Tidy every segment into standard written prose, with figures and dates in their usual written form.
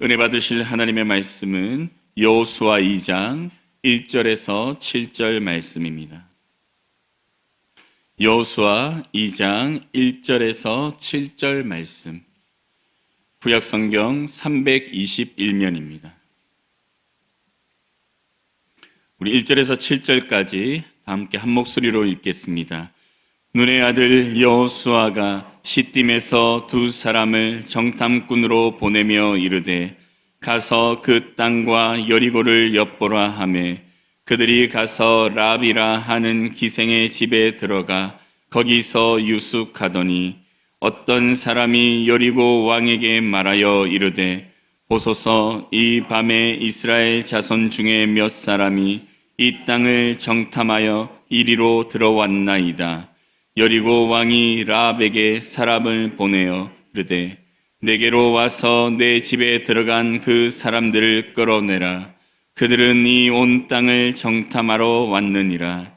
은혜 받으실 하나님의 말씀은 여호수아 2장 1절에서 7절 말씀입니다. 여호수아 2장 1절에서 7절 말씀, 구약성경 321면입니다. 우리 1절에서 7절까지 함께 한 목소리로 읽겠습니다. 눈의 아들 여호수아가 시딤에서 두 사람을 정탐꾼으로 보내며 이르되 가서 그 땅과 여리고를 엿보라 하매 그들이 가서 랍이라 하는 기생의 집에 들어가 거기서 유숙하더니 어떤 사람이 여리고 왕에게 말하여 이르되 보소서 이 밤에 이스라엘 자손 중에 몇 사람이 이 땅을 정탐하여 이리로 들어왔나이다. 여리고 왕이 랍에게 사람을 보내어 이르되 내게로 와서 내 집에 들어간 그 사람들을 끌어내라. 그들은 이 온 땅을 정탐하러 왔느니라.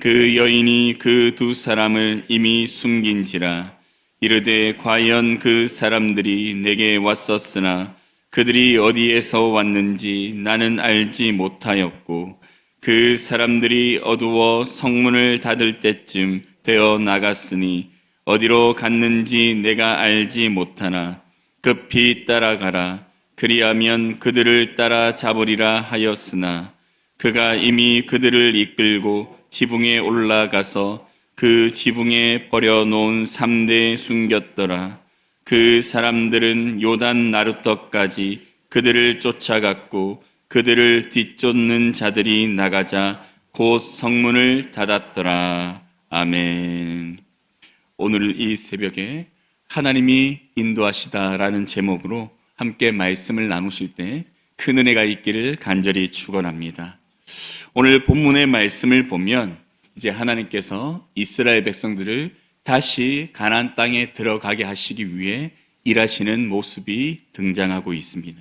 그 여인이 그 두 사람을 이미 숨긴지라. 이르되 과연 그 사람들이 내게 왔었으나 그들이 어디에서 왔는지 나는 알지 못하였고 그 사람들이 어두워 성문을 닫을 때쯤 되어 나갔으니 어디로 갔는지 내가 알지 못하나 급히 따라가라. 그리하면 그들을 따라 잡으리라 하였으나 그가 이미 그들을 이끌고 지붕에 올라가서 그 지붕에 버려놓은 삼대에 숨겼더라. 그 사람들은 요단 나루터까지 그들을 쫓아갔고 그들을 뒤쫓는 자들이 나가자 곧 성문을 닫았더라. 아멘. 오늘 이 새벽에 하나님이 인도하시다라는 제목으로 함께 말씀을 나누실 때 큰 은혜가 있기를 간절히 축원합니다. 오늘 본문의 말씀을 보면 이제 하나님께서 이스라엘 백성들을 다시 가나안 땅에 들어가게 하시기 위해 일하시는 모습이 등장하고 있습니다.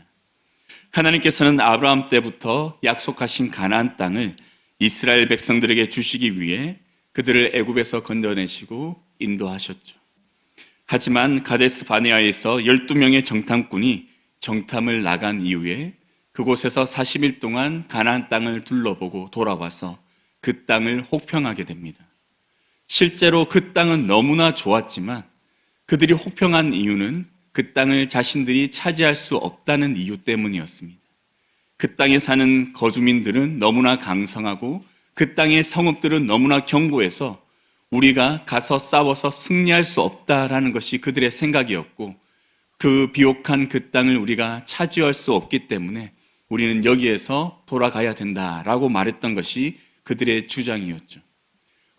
하나님께서는 아브라함 때부터 약속하신 가나안 땅을 이스라엘 백성들에게 주시기 위해 그들을 애굽에서 건져내시고 인도하셨죠. 하지만 가데스 바네아에서 12명의 정탐꾼이 정탐을 나간 이후에 그곳에서 40일 동안 가나안 땅을 둘러보고 돌아와서 그 땅을 혹평하게 됩니다. 실제로 그 땅은 너무나 좋았지만 그들이 혹평한 이유는 그 땅을 자신들이 차지할 수 없다는 이유 때문이었습니다. 그 땅에 사는 거주민들은 너무나 강성하고 그 땅의 성읍들은 너무나 견고해서 우리가 가서 싸워서 승리할 수 없다라는 것이 그들의 생각이었고 그 비옥한 그 땅을 우리가 차지할 수 없기 때문에 우리는 여기에서 돌아가야 된다라고 말했던 것이 그들의 주장이었죠.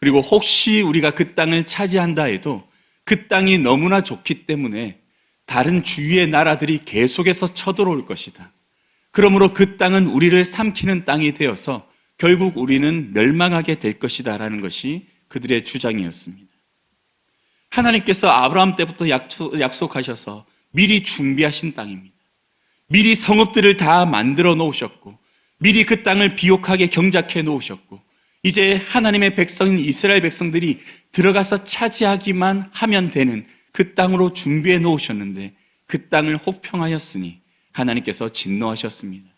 그리고 혹시 우리가 그 땅을 차지한다 해도 그 땅이 너무나 좋기 때문에 다른 주위의 나라들이 계속해서 쳐들어올 것이다. 그러므로 그 땅은 우리를 삼키는 땅이 되어서 결국 우리는 멸망하게 될 것이다 라는 것이 그들의 주장이었습니다. 하나님께서 아브라함 때부터 약속하셔서 미리 준비하신 땅입니다. 미리 성읍들을 다 만들어 놓으셨고 미리 그 땅을 비옥하게 경작해 놓으셨고 이제 하나님의 백성인 이스라엘 백성들이 들어가서 차지하기만 하면 되는 그 땅으로 준비해 놓으셨는데 그 땅을 혹평하였으니 하나님께서 진노하셨습니다.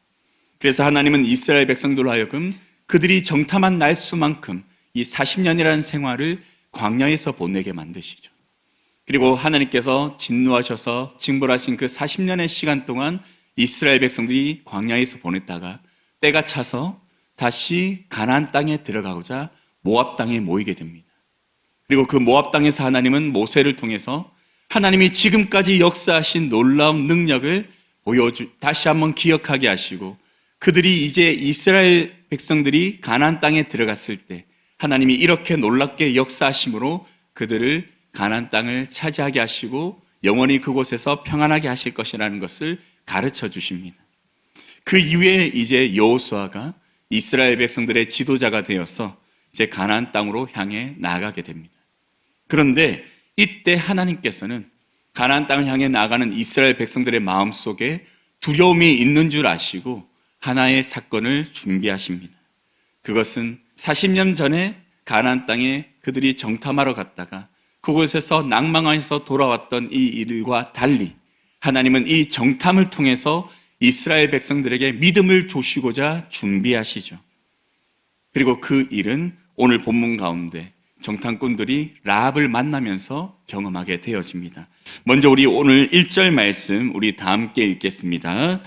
그래서 하나님은 이스라엘 백성들로 하여금 그들이 정탐한 날수만큼 이 40년이라는 생활을 광야에서 보내게 만드시죠. 그리고 하나님께서 진노하셔서 징벌하신 그 40년의 시간 동안 이스라엘 백성들이 광야에서 보냈다가 때가 차서 다시 가나안 땅에 들어가고자 모압 땅에 모이게 됩니다. 그리고 그 모압 땅에서 하나님은 모세를 통해서 하나님이 지금까지 역사하신 놀라운 능력을 다시 한번 기억하게 하시고 그들이 이제 이스라엘 백성들이 가나안 땅에 들어갔을 때 하나님이 이렇게 놀랍게 역사하심으로 그들을 가나안 땅을 차지하게 하시고 영원히 그곳에서 평안하게 하실 것이라는 것을 가르쳐 주십니다. 그 이후에 이제 여호수아가 이스라엘 백성들의 지도자가 되어서 이제 가나안 땅으로 향해 나아가게 됩니다. 그런데 이때 하나님께서는 가나안 땅을 향해 나아가는 이스라엘 백성들의 마음속에 두려움이 있는 줄 아시고 하나의 사건을 준비하십니다. 그것은 40년 전에 가나안 땅에 그들이 정탐하러 갔다가 그곳에서 낭망하여서 돌아왔던 이 일과 달리 하나님은 이 정탐을 통해서 이스라엘 백성들에게 믿음을 주시고자 준비하시죠. 그리고 그 일은 오늘 본문 가운데 정탐꾼들이 라합을 만나면서 경험하게 되어집니다. 먼저 우리 오늘 1절 말씀 우리 다 함께 읽겠습니다.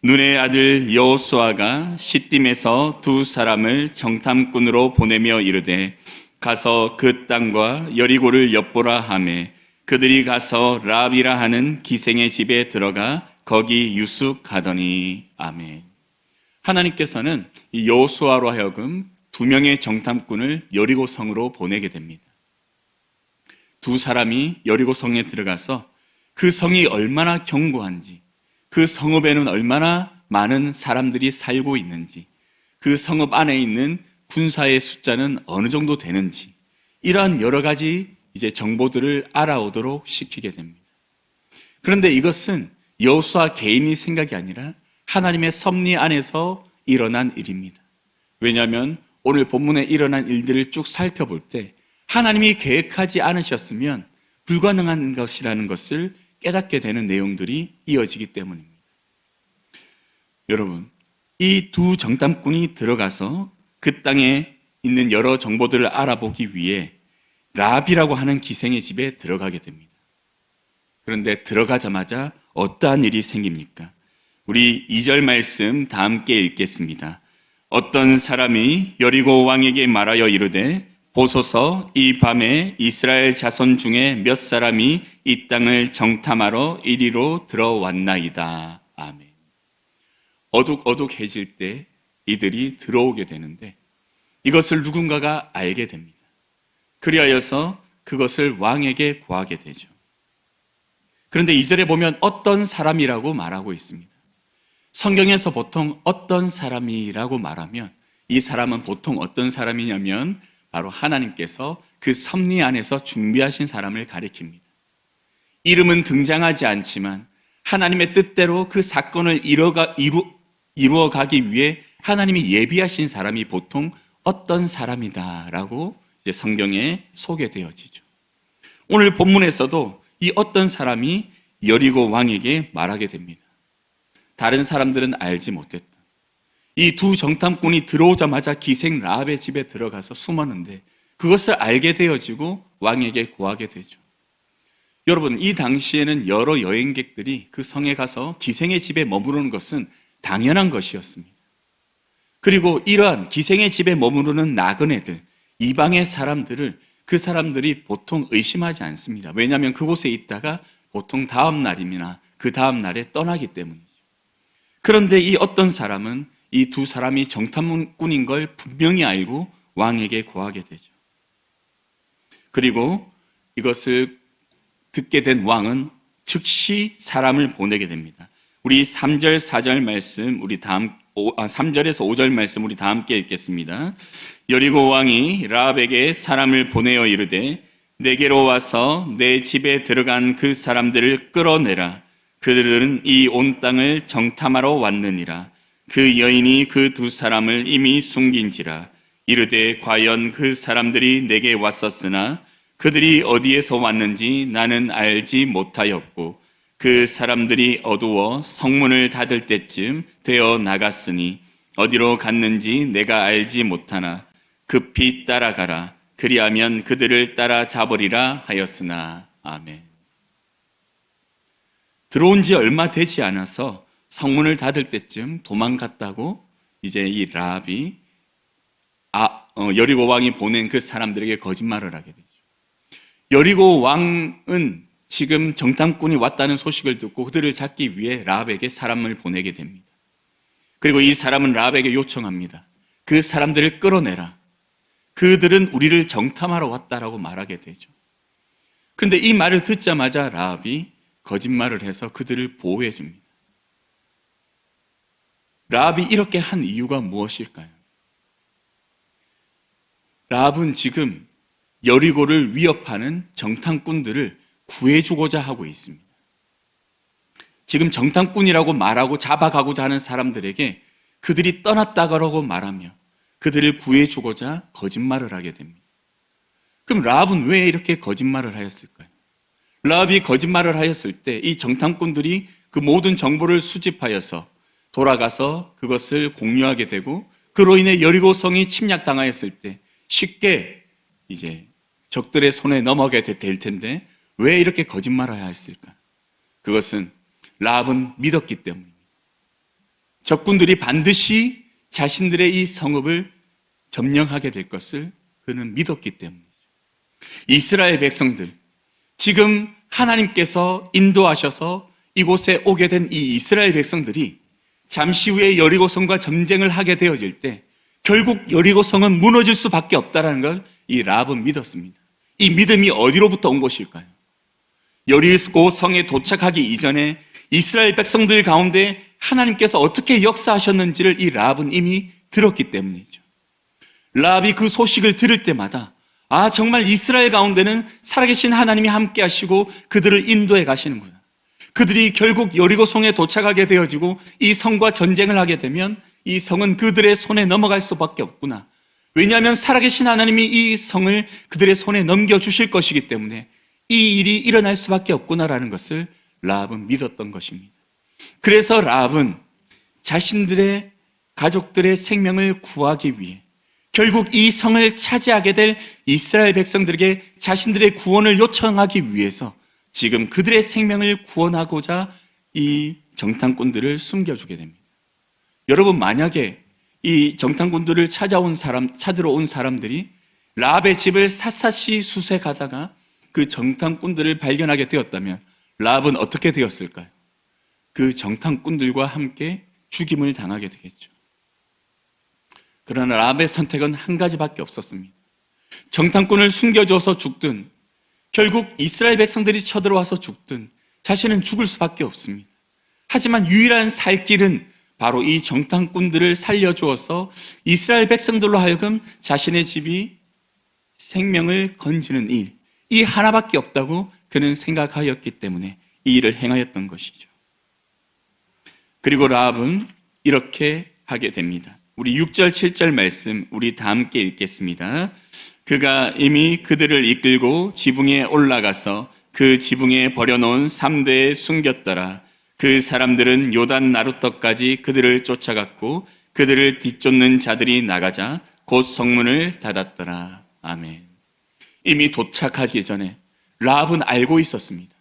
눈의 아들 여호수아가 시딤에서 두 사람을 정탐꾼으로 보내며 이르되 가서 그 땅과 여리고를 엿보라 하매 그들이 가서 라합이라 하는 기생의 집에 들어가 거기 유숙하더니. 아멘. 하나님께서는 이 여호수아로 하여금 두 명의 정탐꾼을 여리고 성으로 보내게 됩니다. 두 사람이 여리고 성에 들어가서 그 성이 얼마나 견고한지, 그 성읍에는 얼마나 많은 사람들이 살고 있는지, 그 성읍 안에 있는 군사의 숫자는 어느 정도 되는지, 이러한 여러 가지 이제 정보들을 알아오도록 시키게 됩니다. 그런데 이것은 여호수아 개인이 생각이 아니라 하나님의 섭리 안에서 일어난 일입니다. 왜냐하면 오늘 본문에 일어난 일들을 쭉 살펴볼 때 하나님이 계획하지 않으셨으면 불가능한 것이라는 것을 깨닫게 되는 내용들이 이어지기 때문입니다. 여러분, 이 두 정탐꾼이 들어가서 그 땅에 있는 여러 정보들을 알아보기 위해 라합이라고 하는 기생의 집에 들어가게 됩니다. 그런데 들어가자마자 어떠한 일이 생깁니까? 우리 2절 말씀 다 함께 읽겠습니다. 어떤 사람이 여리고 왕에게 말하여 이르되 보소서 이 밤에 이스라엘 자손 중에 몇 사람이 이 땅을 정탐하러 이리로 들어왔나이다. 아멘. 어둑어둑해질 때 이들이 들어오게 되는데 이것을 누군가가 알게 됩니다. 그리하여서 그것을 왕에게 고하게 되죠. 그런데 2절에 보면 어떤 사람이라고 말하고 있습니다. 성경에서 보통 어떤 사람이라고 말하면 이 사람은 보통 어떤 사람이냐면 바로 하나님께서 그 섭리 안에서 준비하신 사람을 가리킵니다. 이름은 등장하지 않지만 하나님의 뜻대로 그 사건을 이루어가기 위해 하나님이 예비하신 사람이 보통 어떤 사람이다라고 이제 성경에 소개되어지죠. 오늘 본문에서도 이 어떤 사람이 여리고 왕에게 말하게 됩니다. 다른 사람들은 알지 못했다. 이 두 정탐꾼이 들어오자마자 기생 라합의 집에 들어가서 숨었는데 그것을 알게 되어지고 왕에게 고하게 되죠. 여러분, 이 당시에는 여러 여행객들이 그 성에 가서 기생의 집에 머무르는 것은 당연한 것이었습니다. 그리고 이러한 기생의 집에 머무르는 나그네들, 이방의 사람들을 그 사람들이 보통 의심하지 않습니다. 왜냐하면 그곳에 있다가 보통 다음 날이나 그 다음 날에 떠나기 때문이죠. 그런데 이 어떤 사람은 이 두 사람이 정탐꾼인 걸 분명히 알고 왕에게 고하게 되죠. 그리고 이것을 듣게 된 왕은 즉시 사람을 보내게 됩니다. 우리 3절, 4절 말씀, 3절에서 5절 말씀 우리 다 함께 읽겠습니다. 여리고 왕이 라합에게 사람을 보내어 이르되 내게로 와서 내 집에 들어간 그 사람들을 끌어내라. 그들은 이 온 땅을 정탐하러 왔느니라. 그 여인이 그 두 사람을 이미 숨긴지라. 이르되 과연 그 사람들이 내게 왔었으나 그들이 어디에서 왔는지 나는 알지 못하였고 그 사람들이 어두워 성문을 닫을 때쯤 되어 나갔으니 어디로 갔는지 내가 알지 못하나 급히 따라가라. 그리하면 그들을 따라잡으리라 하였으나. 아멘. 들어온 지 얼마 되지 않아서 성문을 닫을 때쯤 도망갔다고 이제 이 라합이 여리고 왕이 보낸 그 사람들에게 거짓말을 하게 되죠. 여리고 왕은 지금 정탐꾼이 왔다는 소식을 듣고 그들을 잡기 위해 라합에게 사람을 보내게 됩니다. 그리고 이 사람은 라합에게 요청합니다. 그 사람들을 끌어내라. 그들은 우리를 정탐하러 왔다라고 말하게 되죠. 그런데 이 말을 듣자마자 라합이 거짓말을 해서 그들을 보호해 줍니다. 라합이 이렇게 한 이유가 무엇일까요? 라합은 지금 여리고를 위협하는 정탐꾼들을 구해주고자 하고 있습니다. 지금 정탐꾼이라고 말하고 잡아가고자 하는 사람들에게 그들이 떠났다고 말하며 그들을 구해주고자 거짓말을 하게 됩니다. 그럼 라합은 왜 이렇게 거짓말을 하였을까요? 라합이 거짓말을 하였을 때 이 정탐꾼들이 그 모든 정보를 수집하여서 돌아가서 그것을 공유하게 되고, 그로 인해 여리고성이 침략당하였을 때 쉽게 이제 적들의 손에 넘어가게 될 텐데 왜 이렇게 거짓말해야 했을까? 그것은 라합은 믿었기 때문입니다. 적군들이 반드시 자신들의 이 성읍을 점령하게 될 것을 그는 믿었기 때문이죠. 이스라엘 백성들, 지금 하나님께서 인도하셔서 이곳에 오게 된 이 이스라엘 백성들이 잠시 후에 여리고성과 전쟁을 하게 되어질 때 결국 여리고성은 무너질 수밖에 없다는 걸 이 라합은 믿었습니다. 이 믿음이 어디로부터 온 것일까요? 여리고성에 도착하기 이전에 이스라엘 백성들 가운데 하나님께서 어떻게 역사하셨는지를 이 라합은 이미 들었기 때문이죠. 라합이 그 소식을 들을 때마다 정말 이스라엘 가운데는 살아계신 하나님이 함께 하시고 그들을 인도해 가시는구나. 그들이 결국 여리고성에 도착하게 되어지고 이 성과 전쟁을 하게 되면 이 성은 그들의 손에 넘어갈 수밖에 없구나. 왜냐하면 살아계신 하나님이 이 성을 그들의 손에 넘겨주실 것이기 때문에 이 일이 일어날 수밖에 없구나라는 것을 라합은 믿었던 것입니다. 그래서 라합은 자신들의 가족들의 생명을 구하기 위해 결국 이 성을 차지하게 될 이스라엘 백성들에게 자신들의 구원을 요청하기 위해서 지금 그들의 생명을 구원하고자 이 정탐꾼들을 숨겨주게 됩니다. 여러분, 만약에 이 정탐꾼들을 찾으러 온 사람들이 라합의 집을 샅샅이 수색하다가 그 정탐꾼들을 발견하게 되었다면 라합은 어떻게 되었을까요? 그 정탐꾼들과 함께 죽임을 당하게 되겠죠. 그러나 라합의 선택은 한 가지밖에 없었습니다. 정탐꾼을 숨겨줘서 죽든 결국 이스라엘 백성들이 쳐들어와서 죽든 자신은 죽을 수밖에 없습니다. 하지만 유일한 살 길은 바로 이 정탐꾼들을 살려주어서 이스라엘 백성들로 하여금 자신의 집이 생명을 건지는 일, 이 하나밖에 없다고 그는 생각하였기 때문에 이 일을 행하였던 것이죠. 그리고 라합은 이렇게 하게 됩니다. 우리 6절, 7절 말씀 우리 다 함께 읽겠습니다. 그가 이미 그들을 이끌고 지붕에 올라가서 그 지붕에 버려놓은 3대에 숨겼더라. 그 사람들은 요단 나루터까지 그들을 쫓아갔고 그들을 뒤쫓는 자들이 나가자 곧 성문을 닫았더라. 아멘. 이미 도착하기 전에 라합은 알고 있었습니다.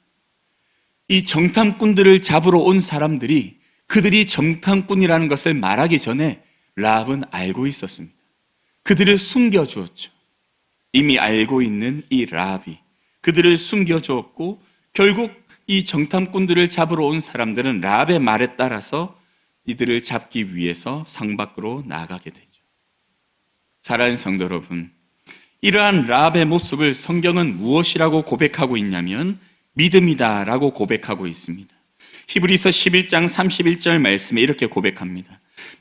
이 정탐꾼들을 잡으러 온 사람들이 그들이 정탐꾼이라는 것을 말하기 전에 라합은 알고 있었습니다. 그들을 숨겨주었죠. 이미 알고 있는 이 라합이 그들을 숨겨주었고 결국 이 정탐꾼들을 잡으러 온 사람들은 라합의 말에 따라서 이들을 잡기 위해서 성 밖으로 나가게 되죠. 사랑하는 성도 여러분, 이러한 라합의 모습을 성경은 무엇이라고 고백하고 있냐면 믿음이다라고 고백하고 있습니다. 히브리서 11장 31절 말씀에 이렇게 고백합니다.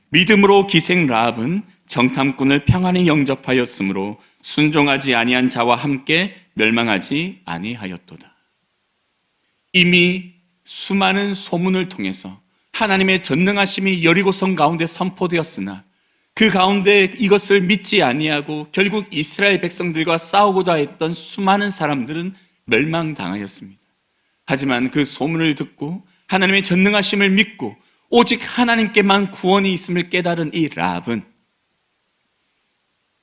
믿음으로 기생 라합은 정탐꾼을 평안히 영접하였으므로 순종하지 아니한 자와 함께 멸망하지 아니하였도다. 이미 수많은 소문을 통해서 하나님의 전능하심이 여리고성 가운데 선포되었으나 그 가운데 이것을 믿지 아니하고 결국 이스라엘 백성들과 싸우고자 했던 수많은 사람들은 멸망당하였습니다. 하지만 그 소문을 듣고 하나님의 전능하심을 믿고 오직 하나님께만 구원이 있음을 깨달은 이 라합은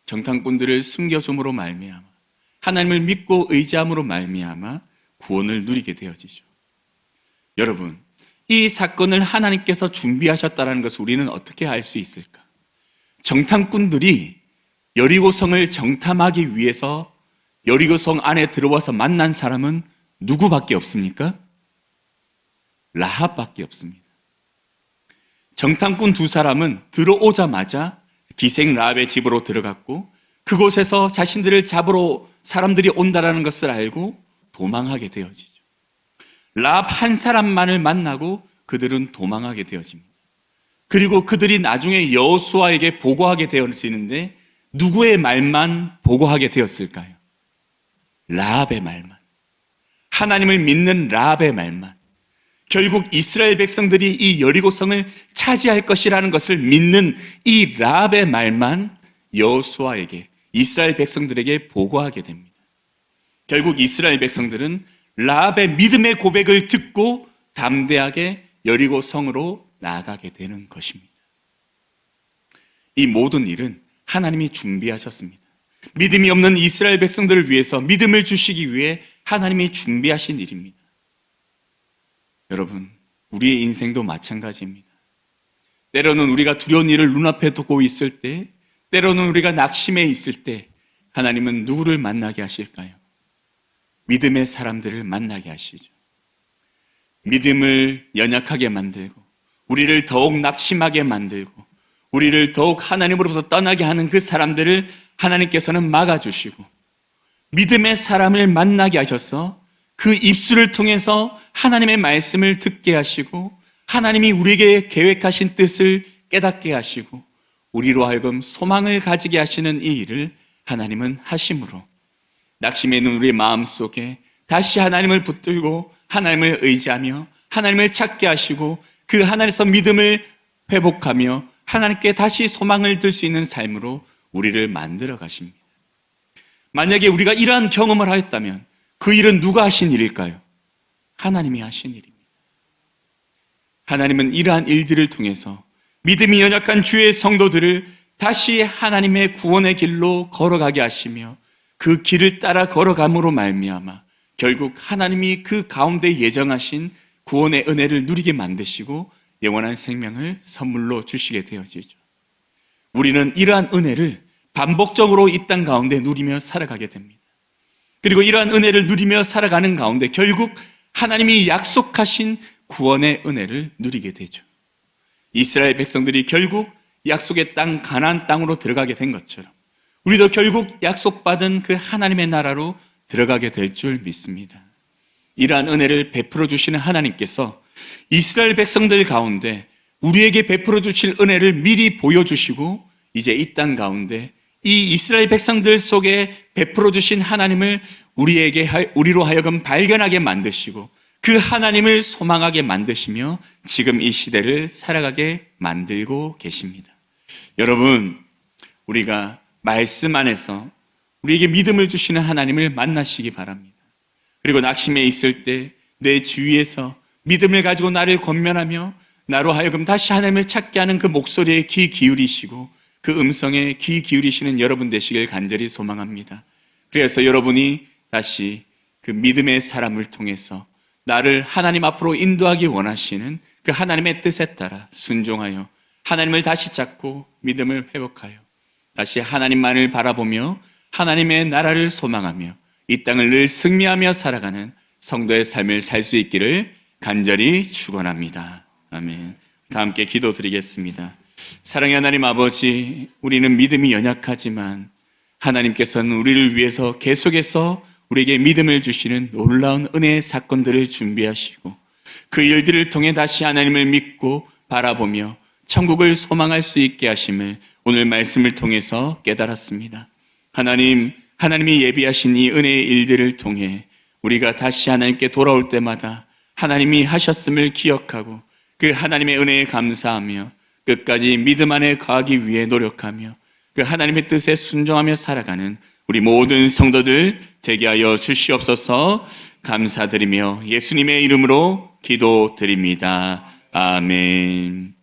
정탐꾼들을 숨겨줌으로 말미암아 하나님을 믿고 의지함으로 말미암아 구원을 누리게 되어지죠. 여러분, 이 사건을 하나님께서 준비하셨다는 것을 우리는 어떻게 알 수 있을까? 정탐꾼들이 여리고성을 정탐하기 위해서 여리고성 안에 들어와서 만난 사람은 누구밖에 없습니까? 라합밖에 없습니다. 정탐꾼 두 사람은 들어오자마자 기생 라합의 집으로 들어갔고 그곳에서 자신들을 잡으러 사람들이 온다라는 것을 알고 도망하게 되어지죠. 라합 한 사람만을 만나고 그들은 도망하게 되어집니다. 그리고 그들이 나중에 여호수아에게 보고하게 되어지는데 누구의 말만 보고하게 되었을까요? 라합의 말만. 하나님을 믿는 라합의 말만. 결국 이스라엘 백성들이 이 여리고성을 차지할 것이라는 것을 믿는 이 라합의 말만 여호수아에게, 이스라엘 백성들에게 보고하게 됩니다. 결국 이스라엘 백성들은 라합의 믿음의 고백을 듣고 담대하게 여리고 성으로 나아가게 되는 것입니다. 이 모든 일은 하나님이 준비하셨습니다. 믿음이 없는 이스라엘 백성들을 위해서 믿음을 주시기 위해 하나님이 준비하신 일입니다. 여러분, 우리의 인생도 마찬가지입니다. 때로는 우리가 두려운 일을 눈앞에 두고 있을 때, 때로는 우리가 낙심해 있을 때 하나님은 누구를 만나게 하실까요? 믿음의 사람들을 만나게 하시죠. 믿음을 연약하게 만들고 우리를 더욱 낙심하게 만들고 우리를 더욱 하나님으로부터 떠나게 하는 그 사람들을 하나님께서는 막아주시고 믿음의 사람을 만나게 하셔서 그 입술을 통해서 하나님의 말씀을 듣게 하시고 하나님이 우리에게 계획하신 뜻을 깨닫게 하시고 우리로 하여금 소망을 가지게 하시는 이 일을 하나님은 하심으로 낙심해 있는 우리의 마음속에 다시 하나님을 붙들고 하나님을 의지하며 하나님을 찾게 하시고 그 하나님에서 믿음을 회복하며 하나님께 다시 소망을 들 수 있는 삶으로 우리를 만들어 가십니다. 만약에 우리가 이러한 경험을 하였다면 그 일은 누가 하신 일일까요? 하나님이 하신 일입니다. 하나님은 이러한 일들을 통해서 믿음이 연약한 주의 성도들을 다시 하나님의 구원의 길로 걸어가게 하시며 그 길을 따라 걸어감으로 말미암아 결국 하나님이 그 가운데 예정하신 구원의 은혜를 누리게 만드시고 영원한 생명을 선물로 주시게 되어지죠. 우리는 이러한 은혜를 반복적으로 이 땅 가운데 누리며 살아가게 됩니다. 그리고 이러한 은혜를 누리며 살아가는 가운데 결국 하나님이 약속하신 구원의 은혜를 누리게 되죠. 이스라엘 백성들이 결국 약속의 땅 가나안 땅으로 들어가게 된 것처럼 우리도 결국 약속받은 그 하나님의 나라로 들어가게 될 줄 믿습니다. 이러한 은혜를 베풀어 주시는 하나님께서 이스라엘 백성들 가운데 우리에게 베풀어 주실 은혜를 미리 보여주시고 이제 이 땅 가운데 이 이스라엘 백성들 속에 베풀어 주신 하나님을 우리로 하여금 발견하게 만드시고 그 하나님을 소망하게 만드시며 지금 이 시대를 살아가게 만들고 계십니다. 여러분, 우리가 말씀 안에서 우리에게 믿음을 주시는 하나님을 만나시기 바랍니다. 그리고 낙심해 있을 때 내 주위에서 믿음을 가지고 나를 권면하며 나로 하여금 다시 하나님을 찾게 하는 그 목소리에 귀 기울이시고 그 음성에 귀 기울이시는 여러분 되시길 간절히 소망합니다. 그래서 여러분이 다시 그 믿음의 사람을 통해서 나를 하나님 앞으로 인도하기 원하시는 그 하나님의 뜻에 따라 순종하여 하나님을 다시 찾고 믿음을 회복하여 다시 하나님만을 바라보며 하나님의 나라를 소망하며 이 땅을 늘 승리하며 살아가는 성도의 삶을 살 수 있기를 간절히 축원합니다. 아멘. 다 함께 기도드리겠습니다. 사랑의 하나님 아버지, 우리는 믿음이 연약하지만 하나님께서는 우리를 위해서 계속해서 우리에게 믿음을 주시는 놀라운 은혜의 사건들을 준비하시고 그 일들을 통해 다시 하나님을 믿고 바라보며 천국을 소망할 수 있게 하심을 오늘 말씀을 통해서 깨달았습니다. 하나님이 예비하신 이 은혜의 일들을 통해 우리가 다시 하나님께 돌아올 때마다 하나님이 하셨음을 기억하고 그 하나님의 은혜에 감사하며 끝까지 믿음 안에 거하기 위해 노력하며 그 하나님의 뜻에 순종하며 살아가는 우리 모든 성도들 되게 하여 주시옵소서. 감사드리며 예수님의 이름으로 기도드립니다. 아멘.